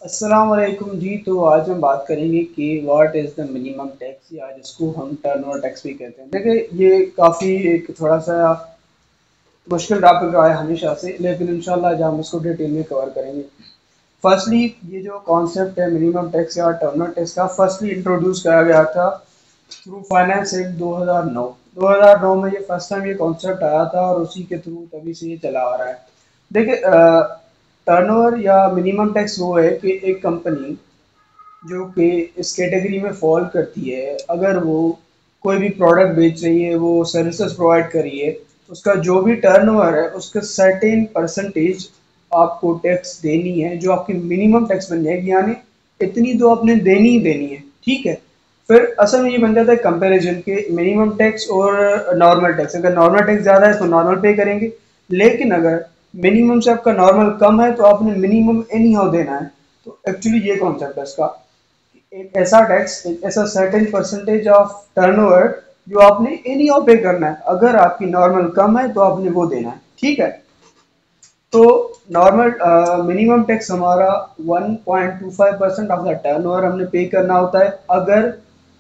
अस्सलाम वालेकुम जी। तो आज हम बात करेंगे कि what is the minimum tax या जिसको हम टर्नओवर टैक्स भी कहते हैं। देखिए ये काफ़ी एक थोड़ा सा मुश्किल टॉपिक रहा है हमेशा से, लेकिन इंशाल्लाह आज हम इसको डिटेल में कवर करेंगे। फर्स्टली ये जो कॉन्सेप्ट है मिनिमम टैक्स या टर्नओवर टैक्स का फर्स्टली इंट्रोड्यूस किया गया था थ्रू फाइनेंस एक्ट 2009। 2009 में ये फर्स्ट टाइम ये कॉन्सेप्ट आया था और उसी के थ्रू तभी से ये चला आ रहा है। देखिए टर्नओवर या मिनिमम टैक्स वो है कि एक कंपनी जो कि इस कैटेगरी में फॉल करती है, अगर वो कोई भी प्रोडक्ट बेच रही है, वो सर्विसेज प्रोवाइड कर रही है, उसका जो भी टर्नओवर है उसका सर्टेन परसेंटेज आपको टैक्स देनी है, जो आपकी मिनिमम टैक्स बन जाएगी। यानी इतनी तो आपने देनी ही देनी है, ठीक है। फिर असल में ये बन जाता है कंपैरिजन के मिनिमम टैक्स और नॉर्मल टैक्स। अगर नॉर्मल टैक्स ज़्यादा है तो नॉर्मल पे करेंगे, लेकिन अगर मिनिमम से आपका नॉर्मल कम है तो आपने मिनिमम एनी हाउ देना है। तो एक्चुअली ये कॉन्सेप्ट है इसका, एक ऐसा टैक्स, एक ऐसा सर्टेन परसेंटेज ऑफ टर्नओवर जो आपने एनी हाउ पे करना है। अगर आपकी नॉर्मल कम है तो आपने वो देना है, ठीक है। तो नॉर्मल मिनिमम टैक्स हमारा 1.25% ऑफ द टर्नओवर हमने पे करना होता है। अगर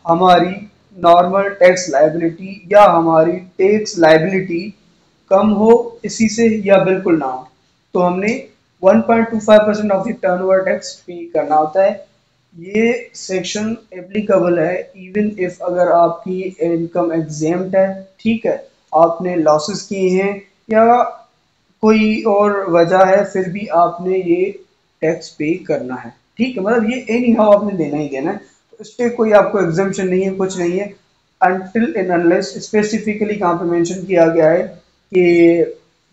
हमारी नॉर्मल टैक्स लायबिलिटी या हमारी टैक्स लायबिलिटी कम हो इसी से या बिल्कुल ना हो, तो हमने 1.25% ऑफ द टर्नओवर टैक्स पे करना होता है। ये सेक्शन एप्लीकेबल है इवन इफ अगर आपकी इनकम एग्जेम्प्ट है, ठीक है, आपने लॉसेस किए हैं या कोई और वजह है, फिर भी आपने ये टैक्स पे करना है, ठीक है। मतलब ये एनी हाउ आपने देना ही देना है। तो इस पे कोई आपको एग्जाम्पशन नहीं है, कुछ नहीं है, अनटिल इन अनलेस स्पेसिफिकली कहाँ पे मेंशन किया गया है कि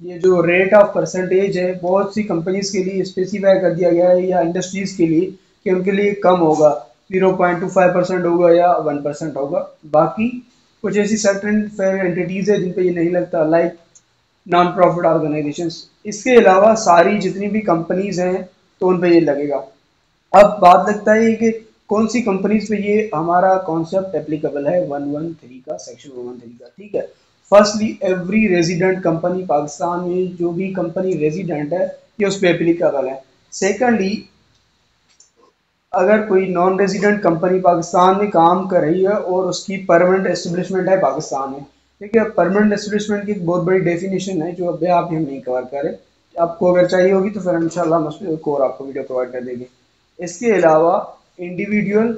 ये जो रेट ऑफ परसेंटेज है बहुत सी कंपनीज के लिए स्पेसिफाई कर दिया गया है या इंडस्ट्रीज के लिए कि उनके लिए कम होगा, 0.25% होगा या 1% होगा। बाकी कुछ ऐसी सर्टेन फेयर एंटिटीज है जिन पे ये नहीं लगता, लाइक नॉन प्रॉफिट ऑर्गेनाइजेशंस। इसके अलावा सारी जितनी भी कंपनीज हैं तो उन पे ये लगेगा। अब बात लगता है कि कौन सी कंपनीज पे ये हमारा कॉन्सेप्ट एप्लीकेबल है 113 का, सेक्शन 113 का, ठीक है। Firstly every resident company, Pakistan में जो भी कंपनी रेजिडेंट है ये उस पर एप्लीकेबल है। सेकेंडली अगर कोई नॉन रेजिडेंट कंपनी पाकिस्तान में काम कर रही है और उसकी परमानेंट एस्टेब्लिशमेंट है पाकिस्तान में, ठीक है। परमानेंट एस्टेब्लिशमेंट की एक बहुत बड़ी डेफिनेशन है जो अभी आप हम नहीं कवर करें, आपको अगर चाहिए होगी तो फिर इंशाल्लाह हम उस पर एक और आपको वीडियो प्रोवाइड कर देंगे। इसके अलावा इंडिविजुअल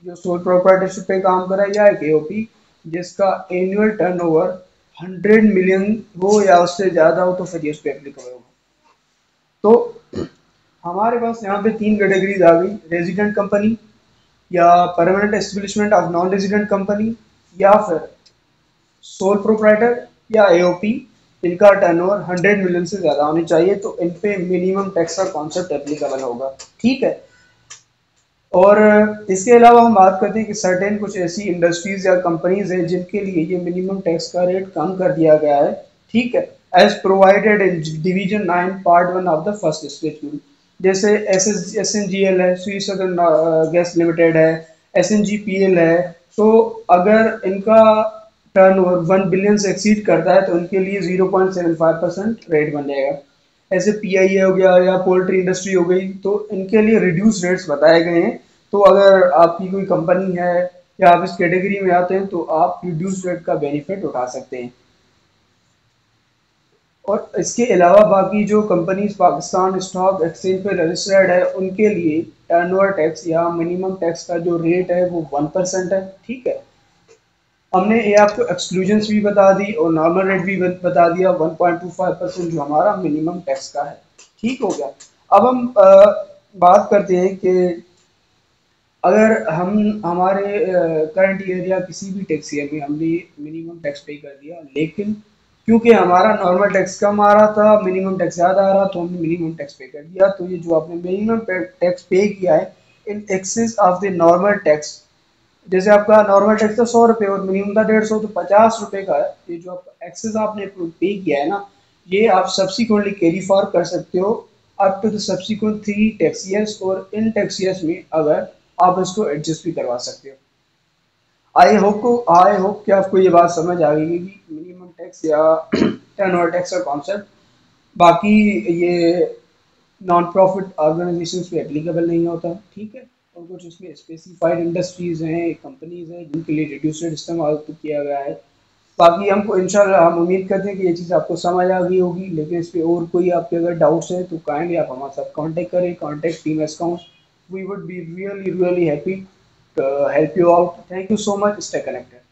जो सोल प्रोप्राइटरशिप पे काम कर रहा है या एक एओपी जिसका एनुअल टर्नओवर 100 मिलियन हो या उससे ज़्यादा हो तो फिर ये उस पर एप्लीकेबल होगा। तो हमारे पास यहाँ पे तीन कैटेगरीज आ गई, रेजिडेंट कंपनी या permanent establishment of non resident company या फिर सोल प्रोप्राइटर या एओपी। इनका टर्नओवर 100 मिलियन से ज़्यादा होनी चाहिए तो इन पे मिनिमम टैक्स का कॉन्सेप्ट एप्लीकेबल होगा, ठीक है। और इसके अलावा हम बात करते हैं कि सर्टेन कुछ ऐसी इंडस्ट्रीज या कंपनीज हैं जिनके लिए ये मिनिमम टैक्स का रेट कम कर दिया गया है, ठीक है, as provided in division 9 part 1 of the first schedule. जैसे एस एन जी एल है, स्वी सदर्न गैस लिमिटेड है, S N G P L है। तो अगर इनका टर्नओवर 1 बिलियन से एक्सीड करता है तो उनके लिए 0.75% रेट बन जाएगा। ऐसे पीआईए हो गया या पोल्ट्री इंडस्ट्री हो गई तो इनके लिए रिड्यूस रेट्स बताए गए हैं। तो अगर आपकी कोई कंपनी है या आप इस कैटेगरी में आते हैं तो आप रिड्यूस रेट का बेनिफिट उठा सकते हैं। और इसके अलावा बाकी जो कंपनीज पाकिस्तान स्टॉक एक्सचेंज पे रजिस्टर्ड है उनके लिए टर्नओवर टैक्स या मिनिमम टैक्स का जो रेट है वो 1% है, ठीक है। हमने ये आपको एक्सक्लूजन्स भी बता दी और नॉर्मल रेट भी बता दिया, 1.25% जो हमारा मिनिमम टैक्स का है, ठीक हो गया। अब हम बात करते हैं कि अगर हम हमारे करंट ईयर या किसी भी टैक्स ईयर में हमने मिनिमम टैक्स पे कर दिया, लेकिन क्योंकि हमारा नॉर्मल टैक्स कम आ रहा था, मिनिमम टैक्स ज़्यादा आ रहा तो हमने मिनिमम टैक्स पे कर दिया। तो ये जो आपने मिनिमम टैक्स पे किया है in excess of the normal tax, जैसे आपका नॉर्मल टैक्स था 100 रुपये और मिनिमम था 150, तो 50 रुपये का है ये जो आपका एक्सेस आपने पे किया है ना, ये आप सब्सिक्वेंटली कैरी फॉर कर सकते हो up to the subsequent 3 tax years, और इन टैक्स ईयर्स में अगर आप इसको एडजस्ट भी करवा सकते हो। आई होप कि आपको ये बात समझ आ गई कि मिनिमम टैक्स या टर्नओवर टैक्स का कॉन्सेप्ट। बाकी ये नॉन प्रॉफिट ऑर्गेनाइजेशंस पे एप्लीकेबल नहीं होता, ठीक है। और कुछ उसमें स्पेसिफाइड इंडस्ट्रीज़ हैं, कंपनीज़ हैं जिनके लिए रिड्यूस्ड इस्तेमाल किया गया है। बाकी हमको इंशाल्लाह हम उम्मीद करते हैं कि ये चीज़ आपको समझ आ गई होगी, लेकिन इस पे और कोई आपके अगर डाउट्स हैं तो काइंडली आप हमारे साथ कांटेक्ट करें, contact team accounts, we would be really really happy to help you out. Thank you so much. Stay connected.